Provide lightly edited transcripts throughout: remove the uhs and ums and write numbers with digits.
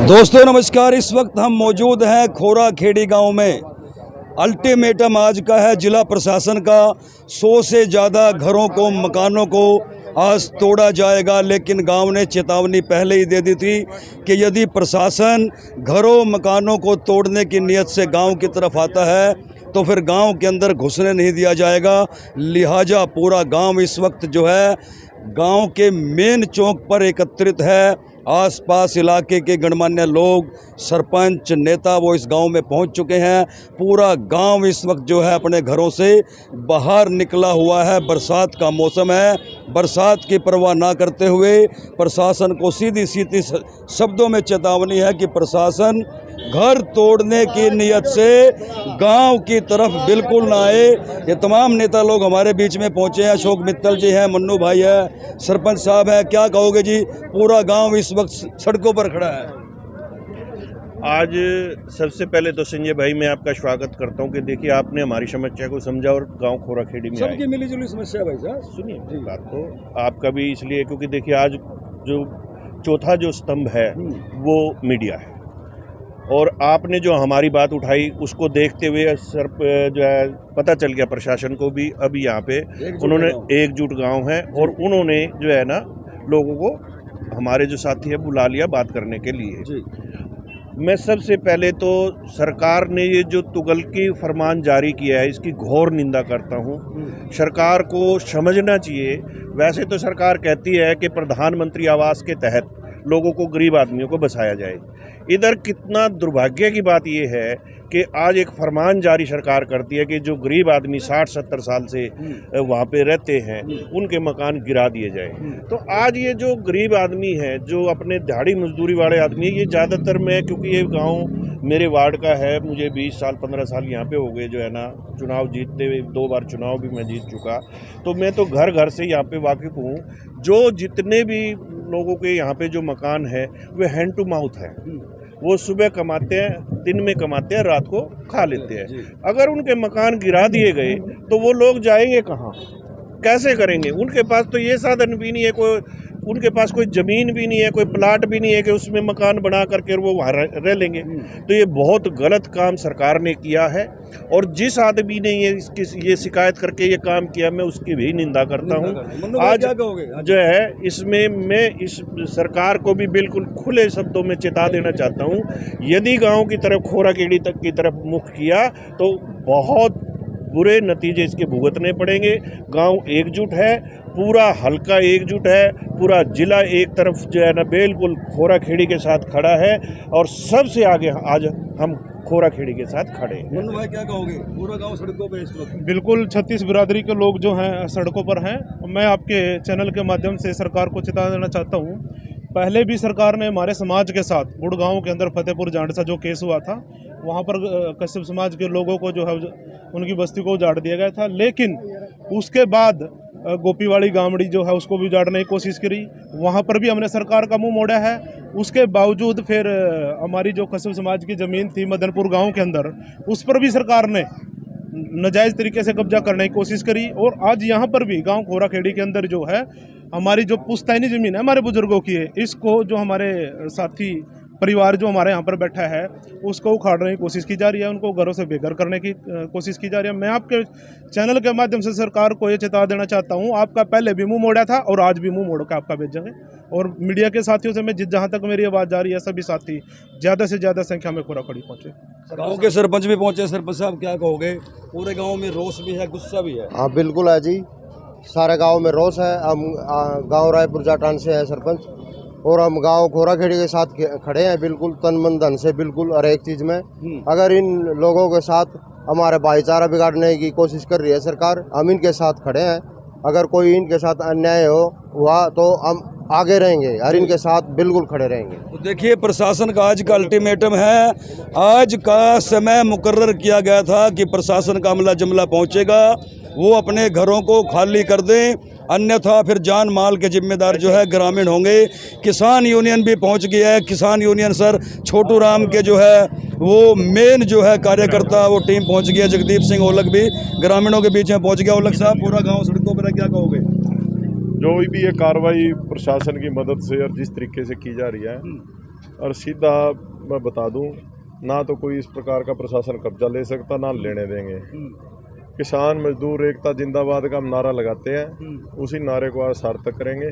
दोस्तों नमस्कार। इस वक्त हम मौजूद हैं खोरा खेड़ी गांव में। अल्टीमेटम आज का है जिला प्रशासन का। 100 से ज़्यादा घरों को, मकानों को आज तोड़ा जाएगा, लेकिन गांव ने चेतावनी पहले ही दे दी थी कि यदि प्रशासन घरों मकानों को तोड़ने की नीयत से गांव की तरफ आता है तो फिर गांव के अंदर घुसने नहीं दिया जाएगा। लिहाजा पूरा गांव इस वक्त जो है गांव के मेन चौक पर एकत्रित है। आसपास इलाके के गणमान्य लोग, सरपंच, नेता वो इस गांव में पहुंच चुके हैं। पूरा गांव इस वक्त जो है अपने घरों से बाहर निकला हुआ है। बरसात का मौसम है। बरसात की परवाह ना करते हुए प्रशासन को सीधी सीधी शब्दों में चेतावनी है कि प्रशासन घर तोड़ने की नीयत से गांव की तरफ बिल्कुल ना आए। ये तमाम नेता लोग हमारे बीच में पहुंचे हैं। अशोक मित्तल जी हैं, मन्नू भाई है, सरपंच साहब है। क्या कहोगे जी? पूरा गांव इस वक्त सड़कों पर खड़ा है। आज सबसे पहले तो संजय भाई मैं आपका स्वागत करता हूं कि देखिए आपने हमारी समस्या को समझा और गांव खोरा खेड़ी में सबकी मिलीजुली समस्या है भाई साहब। सुनिए बात तो आपका भी इसलिए क्योंकि देखिए आज जो चौथा जो स्तंभ है वो मीडिया है, और आपने जो हमारी बात उठाई उसको देखते हुए सर जो है पता चल गया प्रशासन को भी अब यहाँ पे उन्होंने एकजुट गांव है और उन्होंने जो है ना लोगों को, हमारे जो साथी है, बुला लिया बात करने के लिए। मैं सबसे पहले तो सरकार ने ये जो तुगलकी फरमान जारी किया है इसकी घोर निंदा करता हूँ। सरकार को समझना चाहिए। वैसे तो सरकार कहती है कि प्रधानमंत्री आवास के तहत लोगों को, गरीब आदमियों को बसाया जाए। इधर कितना दुर्भाग्य की बात यह है कि आज एक फरमान जारी सरकार करती है कि जो गरीब आदमी 60-70 साल से वहाँ पे रहते हैं उनके मकान गिरा दिए जाए। तो आज ये जो गरीब आदमी है, जो अपने दिहाड़ी मजदूरी वाले आदमी है, ये ज़्यादातर मैं, क्योंकि ये गांव मेरे वार्ड का है, मुझे 20 साल 15 साल यहाँ पे हो गए जो है ना चुनाव जीतते हुए। 2 बार चुनाव भी मैं जीत चुका, तो मैं तो घर घर से यहाँ पे वाकिफ़ हूँ। जो जितने भी लोगों के यहाँ पे जो मकान है वे हैंड टू माउथ है। वो सुबह कमाते हैं, दिन में कमाते हैं, रात को खा लेते हैं। अगर उनके मकान गिरा दिए गए तो वो लोग जाएंगे कहाँ, कैसे करेंगे? उनके पास तो ये साधन भी नहीं है, कोई उनके पास कोई ज़मीन भी नहीं है, कोई प्लाट भी नहीं है कि उसमें मकान बना करके वो वहाँ रह लेंगे। तो ये बहुत गलत काम सरकार ने किया है, और जिस आदमी ने ये शिकायत करके ये काम किया मैं उसकी भी निंदा करता हूँ। आज जो है इसमें मैं इस सरकार को भी बिल्कुल खुले शब्दों में चेता देना चाहता हूँ, यदि गाँव की तरफ, खोरा खेड़ी तक की तरफ मुख किया तो बहुत बुरे नतीजे इसके भुगतने पड़ेंगे। गांव एकजुट है, पूरा हलका एकजुट है, पूरा जिला एक तरफ जो है ना बिल्कुल खोरा खेड़ी के साथ खड़ा है, और सबसे आगे आज हम खोरा खेड़ी के साथ खड़े हैं। मन्नू भाई क्या कहोगे? पूरा गांव सड़कों पे इस वक्त बिल्कुल 36 बिरादरी के लोग जो हैं सड़कों पर हैं। मैं आपके चैनल के माध्यम से सरकार को चेता देना चाहता हूँ। पहले भी सरकार ने हमारे समाज के साथ गुड़गांव के अंदर फतेहपुर जांडसा जो केस हुआ था, वहाँ पर कश्यप समाज के लोगों को जो है उनकी बस्ती को उजाड़ दिया गया था, लेकिन उसके बाद गोपीवाड़ी गामड़ी जो है उसको भी उजाड़ने की कोशिश करी। वहाँ पर भी हमने सरकार का मुंह मोड़ा है। उसके बावजूद फिर हमारी जो कश्यप समाज की ज़मीन थी मदनपुर गांव के अंदर, उस पर भी सरकार ने नाजायज़ तरीके से कब्जा करने की कोशिश करी। और आज यहाँ पर भी गांव खोरा खेड़ी के अंदर जो है हमारी जो पुश्तैनी ज़मीन है हमारे बुजुर्गों की है, इसको जो हमारे साथी परिवार जो हमारे यहाँ पर बैठा है उसको उखाड़ने की कोशिश की जा रही है, उनको घरों से बेघर करने की कोशिश की जा रही है। मैं आपके चैनल के माध्यम से सरकार को ये चेता देना चाहता हूँ, आपका पहले भी मुंह मोड़ा था और आज भी मुंह मोड़ कर आपका भेजेंगे। और मीडिया के साथियों से मैं जहाँ तक मेरी आवाज़ जा रही है, सभी साथी ज़्यादा से ज़्यादा संख्या में खोरा खड़ी पहुँचे। गाँव के सरपंच भी पहुँचे। सरपंच साहब क्या कहोगे? पूरे गाँव में रोष भी है, गुस्सा भी है। हाँ बिल्कुल है जी, सारे गांव में रोष है। हम गांव रायपुर जाटान से है सरपंच, और हम गांव खोरा खेड़ी के साथ खड़े हैं बिल्कुल तन मन धन से, बिल्कुल हर एक चीज़ में। अगर इन लोगों के साथ हमारे भाईचारा बिगाड़ने की कोशिश कर रही है सरकार, हम इनके साथ खड़े हैं। अगर कोई इनके साथ अन्याय हुआ तो हम आगे रहेंगे और इनके साथ बिल्कुल खड़े रहेंगे। तो देखिए प्रशासन का आज का अल्टीमेटम है। आज का समय मुकर्रर किया गया था कि प्रशासन का अमला जमला पहुंचेगा, वो अपने घरों को खाली कर दें, अन्यथा फिर जान माल के जिम्मेदार जो है ग्रामीण होंगे। किसान यूनियन भी पहुंच गया है। किसान यूनियन सर छोटू राम के जो है वो मेन जो है कार्यकर्ता, वो टीम पहुंच गया। जगदीप सिंह ओलग भी ग्रामीणों के बीच में पहुंच गया। ओलग साहब, पूरा गांव सड़कों पर, क्या कहोगे? जो भी ये कार्रवाई प्रशासन की मदद से और जिस तरीके से की जा रही है, और सीधा मैं बता दूं, ना तो कोई इस प्रकार का प्रशासन कब्जा ले सकता, ना लेने देंगे। किसान मजदूर एकता जिंदाबाद का हम नारा लगाते हैं, उसी नारे को आज सार्थक करेंगे।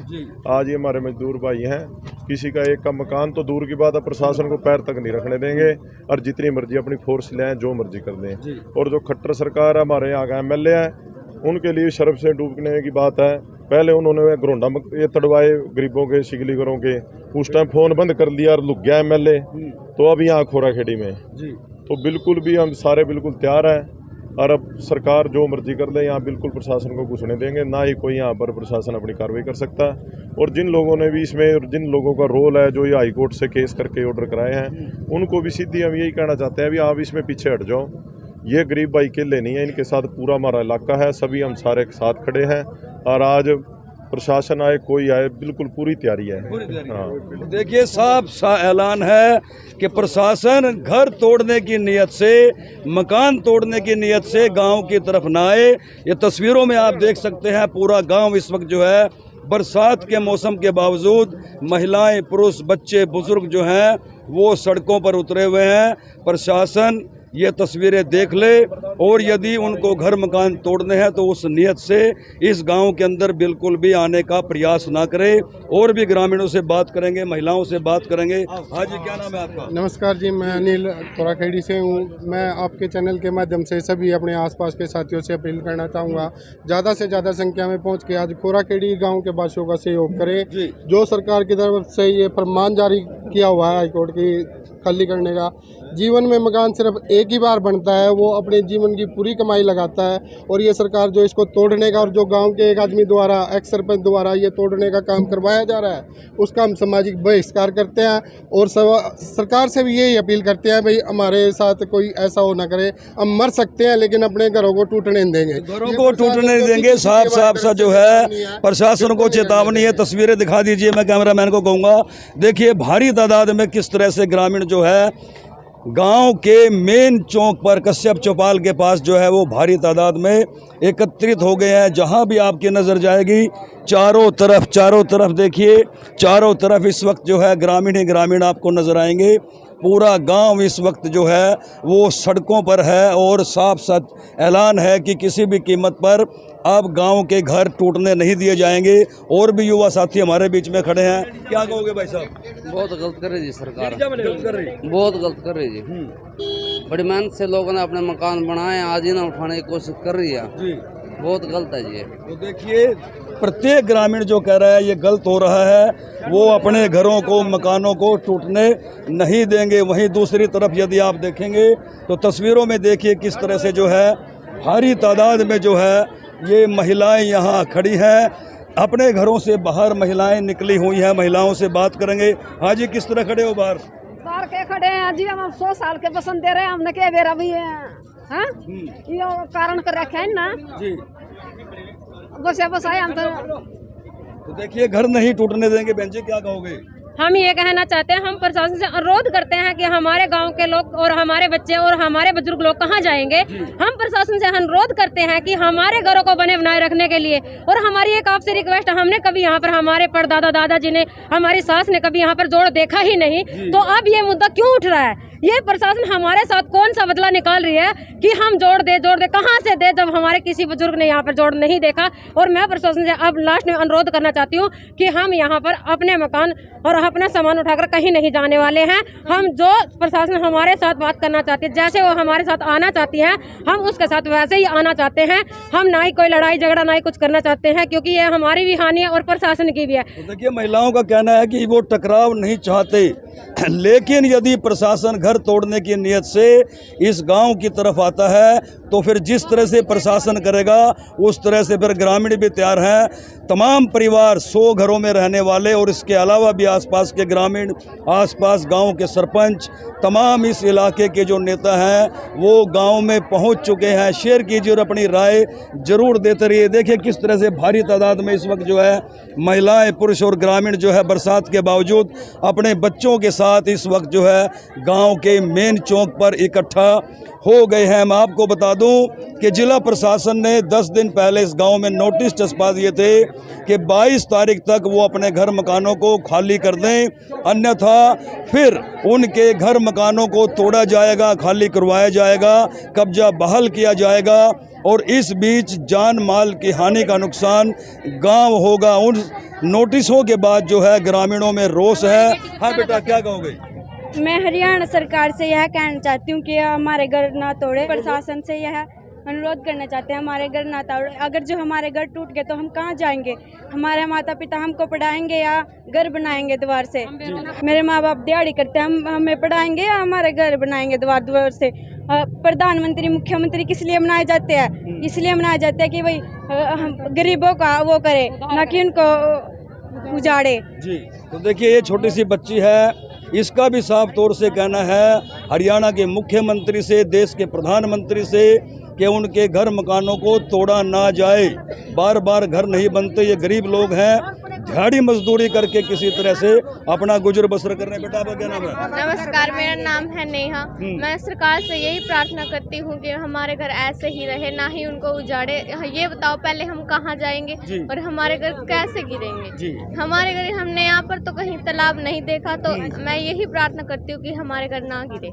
आज ये हमारे मजदूर भाई हैं, किसी का एक का मकान तो दूर की बात है, प्रशासन को पैर तक नहीं रखने देंगे और जितनी मर्जी अपनी फोर्स ले आए, जो मर्जी कर दें। और जो खट्टर सरकार है, हमारे यहाँ का MLA है, उनके लिए शर्फ से डूबने की बात है। पहले उन्होंने घरोंडा ये तड़वाए गरीबों के, शिगलीगरों के, उस टाइम फ़ोन बंद कर दिया और लुक गया MLA। तो अब यहाँ खोराखेड़ी में तो बिल्कुल भी हम सारे बिल्कुल तैयार हैं और अब सरकार जो मर्जी कर ले, यहाँ बिल्कुल प्रशासन को घुसने देंगे, ना ही कोई यहाँ पर प्रशासन अपनी कार्रवाई कर सकता। और जिन लोगों ने भी इसमें, जिन लोगों का रोल है, जो ये हाई कोर्ट से केस करके ऑर्डर कराए हैं, उनको भी सीधी हम यही कहना चाहते हैं, अभी आप इसमें पीछे हट जाओ। ये गरीब भाई अकेले नहीं है, इनके साथ पूरा हमारा इलाका है, सभी हम सारे साथ खड़े हैं। और आज प्रशासन आए, कोई आए, बिल्कुल पूरी तैयारी है। हाँ, देखिए साफ सा ऐलान है कि प्रशासन घर तोड़ने की नियत से, मकान तोड़ने की नियत से गांव की तरफ ना आए। ये तस्वीरों में आप देख सकते हैं, पूरा गांव इस वक्त जो है बरसात के मौसम के बावजूद महिलाएं, पुरुष, बच्चे, बुजुर्ग जो हैं वो सड़कों पर उतरे हुए हैं। प्रशासन ये तस्वीरें देख ले और यदि उनको घर मकान तोड़ने हैं तो उस नियत से इस गांव के अंदर बिल्कुल भी आने का प्रयास ना करे। और भी ग्रामीणों से बात करेंगे, महिलाओं से बात करेंगे। हाँ जी, क्या नाम है आपका? नमस्कार जी, मैं अनिल खोराखेड़ी से हूँ। मैं आपके चैनल के माध्यम से सभी अपने आसपास के साथियों से अपील करना चाहूँगा, ज़्यादा से ज़्यादा संख्या में पहुँच के आज खोराखेड़ी गाँव के वासियों का सहयोग करें। जो सरकार की तरफ से ये फरमान जारी किया हुआ है हाईकोर्ट की खाली करने का, जीवन में मकान सिर्फ एक ही बार बनता है, वो अपने जीवन की पूरी कमाई लगाता है। और ये सरकार जो इसको तोड़ने का, और जो गांव के एक आदमी द्वारा, एक्स सरपंच द्वारा ये तोड़ने का काम करवाया जा रहा है, उसका हम सामाजिक बहिष्कार करते हैं। और सरकार से भी यही अपील करते हैं, भाई हमारे साथ कोई ऐसा हो ना करे। हम मर सकते हैं लेकिन अपने घरों को टूटने नहीं देंगे, घरों को टूटने नहीं देंगे। साफ साफ सा जो है प्रशासन को चेतावनी है। तस्वीरें दिखा दीजिए, मैं कैमरामैन को कहूँगा। देखिए भारी तादाद में किस तरह से ग्रामीण जो है गांव के मेन चौक पर, कश्यप चौपाल के पास जो है वो भारी तादाद में एकत्रित हो गए हैं। जहां भी आपकी नज़र जाएगी चारों तरफ देखिए, चारों तरफ इस वक्त जो है ग्रामीण ही ग्रामीण आपको नज़र आएंगे। पूरा गांव इस वक्त जो है वो सड़कों पर है और साफ साफ ऐलान है कि किसी भी कीमत पर अब गांव के घर टूटने नहीं दिए जाएंगे। और भी युवा साथी हमारे बीच में खड़े हैं, क्या कहोगे भाई साहब? बहुत गलत कर रही जी सरकार, गलत कर रही, बहुत गलत कर रही जी। बड़ी मेहनत से लोगों ने अपने मकान बनाए, आज ही ना उठाने की कोशिश कर रही है जी, बहुत गलत है जी। तो देखिए प्रत्येक ग्रामीण जो कह रहा है ये गलत हो रहा है, वो अपने घरों को, मकानों को टूटने नहीं देंगे। वहीं दूसरी तरफ यदि आप देखेंगे तो तस्वीरों में देखिए किस तरह से जो है भारी तादाद में जो है ये महिलाएं यहाँ खड़ी हैं, अपने घरों से बाहर महिलाएं निकली हुई हैं। महिलाओं से बात करेंगे। हाँ जी, किस तरह खड़े हो बाहर? बाहर के खड़े हैं जी, हम 100 साल के बसंत दे रहे हैं, हमने के बेरा भी है। हाँ? ये कारण कर रखे हैं ना जी, बस आए हम तो देखिए घर नहीं टूटने देंगे। बहन जी क्या कहोगे? हम ये कहना चाहते हैं, हम प्रशासन से अनुरोध करते हैं कि हमारे गांव के लोग और हमारे बच्चे और हमारे बुजुर्ग लोग कहाँ जाएंगे। हम प्रशासन से अनुरोध करते हैं कि हमारे घरों को बने बनाए रखने के लिए, और हमारी एक आपसे रिक्वेस्ट, हमने कभी यहाँ पर, हमारे परदादा दादाजी ने, हमारी सास ने कभी यहाँ पर जोड़ देखा ही नहीं, तो अब ये मुद्दा क्यों उठ रहा है? ये प्रशासन हमारे साथ कौन सा बदला निकाल रही है कि हम जोड़ दे कहाँ से दे, जब हमारे किसी बुजुर्ग ने यहाँ पर जोड़ नहीं देखा। और मैं प्रशासन से अब लास्ट में अनुरोध करना चाहती हूँ कि हम यहाँ पर अपने मकान और अपना सामान उठाकर कहीं नहीं जाने वाले हैं। हम जो प्रशासन हमारे साथ बात करना चाहती है, जैसे वो हमारे साथ आना चाहती है, हम उसके साथ वैसे ही आना चाहते हैं। हम ना ही कोई लड़ाई झगड़ा, ना ही कुछ करना चाहते हैं, क्योंकि ये हमारी भी हानि है और प्रशासन की भी है। तो देखिए महिलाओं का कहना है कि वो टकराव नहीं चाहते, लेकिन यदि प्रशासन घर तोड़ने की नियत से इस गांव की तरफ आता है तो फिर जिस तरह से प्रशासन करेगा उस तरह से फिर ग्रामीण भी तैयार हैं। तमाम परिवार 100 घरों में रहने वाले और इसके अलावा भी आसपास के ग्रामीण, आसपास गांव के सरपंच, तमाम इस इलाके के जो नेता हैं वो गांव में पहुंच चुके हैं। शेयर कीजिए और अपनी राय जरूर देते रहिए। देखिए किस तरह से भारी तादाद में इस वक्त जो है महिलाएं, पुरुष और ग्रामीण जो है बरसात के बावजूद अपने बच्चों के साथ इस वक्त जो है गांव के मेन चौक पर इकट्ठा हो गए हैं। मैं आपको बता दूं कि जिला प्रशासन ने 10 दिन पहले इस गांव में नोटिस चस्पा दिए थे कि 22 तारीख तक वो अपने घर मकानों को खाली कर दें, अन्यथा फिर उनके घर मकानों को तोड़ा जाएगा, खाली करवाया जाएगा, कब्जा बहाल किया जाएगा और इस बीच जान माल की हानि का नुकसान गांव होगा। उन नोटिसों के बाद जो है ग्रामीणों में रोष है। हाँ बेटा, क्या कहोगे? मैं हरियाणा सरकार से यह कहना चाहती हूँ कि हमारे घर ना तोड़े। प्रशासन से यह अनुरोध करना चाहते हैं हमारे घर ना तोड़े। अगर जो हमारे घर टूट गए तो हम कहाँ जाएंगे? हमारे माता पिता हमको पढ़ाएंगे या घर बनाएंगे द्वार से? मेरे माँ बाप दिहाड़ी करते हैं, हम हमें पढ़ाएंगे या हमारे घर बनाएंगे द्वार से? प्रधानमंत्री मुख्यमंत्री किस लिए बनाए जाते हैं? इसलिए बनाए जाते हैं कि भाई गरीबों का वो करे, ना कि उनको उजाड़े। जी, तो देखिए ये छोटी सी बच्ची है, इसका भी साफ तौर से कहना है हरियाणा के मुख्यमंत्री से, देश के प्रधानमंत्री से कि उनके घर मकानों को तोड़ा ना जाए। बार बार घर नहीं बनते, ये गरीब लोग हैं, दिहाड़ी मजदूरी करके किसी तरह से अपना गुजर बसर कर रहे हैं। बेटा आपका क्या नाम है? नमस्कार, मेरा नाम है नेहा। मैं सरकार से यही प्रार्थना करती हूँ कि हमारे घर ऐसे ही रहे, ना ही उनको उजाड़े। ये बताओ पहले हम कहाँ जाएंगे और हमारे घर कैसे गिरेंगे? हमारे घर, हमने यहाँ पर तो कहीं तालाब नहीं देखा, तो मैं यही प्रार्थना करती हूँ कि हमारे घर ना गिरे।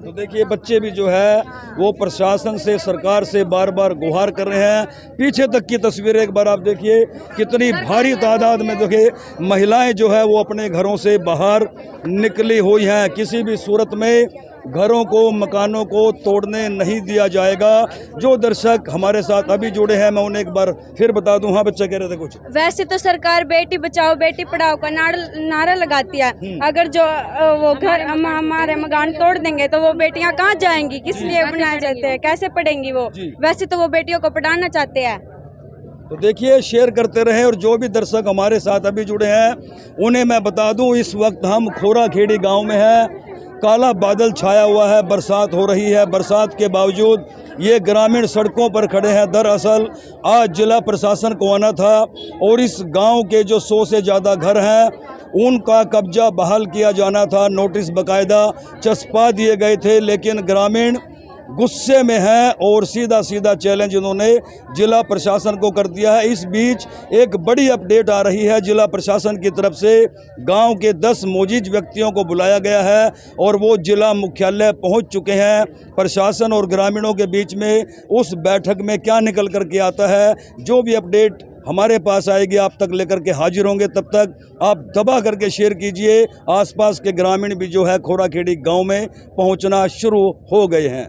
तो देखिए बच्चे भी जो है वो प्रशासन से, सरकार से बार बार गुहार कर रहे हैं। पीछे तक की तस्वीरें एक बार आप देखिए, कितनी भारी तादाद में देखिए महिलाएं जो है वो अपने घरों से बाहर निकली हुई हैं। किसी भी सूरत में घरों को, मकानों को तोड़ने नहीं दिया जाएगा। जो दर्शक हमारे साथ अभी जुड़े हैं मैं उन्हें एक बार फिर बता दूं। हाँ, बच्चा कह रहे थे कुछ। वैसे तो सरकार बेटी बचाओ बेटी पढ़ाओ का नारा लगाती है। अगर जो वो घर हमारे मकान तोड़ देंगे तो वो बेटियां कहाँ जाएंगी? किस लिए बनाए जाते हैं? कैसे पढ़ेंगी वो? वैसे तो वो बेटियों को पढ़ाना चाहते हैं। तो देखिए, शेयर करते रहें और जो भी दर्शक हमारे साथ अभी जुड़े हैं उन्हें मैं बता दूं, इस वक्त हम खोरा खेड़ी गांव में हैं। काला बादल छाया हुआ है, बरसात हो रही है। बरसात के बावजूद ये ग्रामीण सड़कों पर खड़े हैं। दरअसल आज जिला प्रशासन को आना था और इस गांव के जो 100 से ज़्यादा घर हैं उनका कब्जा बहाल किया जाना था। नोटिस बाकायदा चस्पा दिए गए थे, लेकिन ग्रामीण गुस्से में है और सीधा सीधा चैलेंज उन्होंने जिला प्रशासन को कर दिया है। इस बीच एक बड़ी अपडेट आ रही है, जिला प्रशासन की तरफ से गांव के 10 मोजीज व्यक्तियों को बुलाया गया है और वो जिला मुख्यालय पहुंच चुके हैं। प्रशासन और ग्रामीणों के बीच में उस बैठक में क्या निकल कर के आता है, जो भी अपडेट हमारे पास आएगी आप तक लेकर के हाजिर होंगे। तब तक आप दबा करके शेयर कीजिए। आसपास के ग्रामीण भी जो है खोरा खेड़ी गाँव में पहुँचना शुरू हो गए हैं।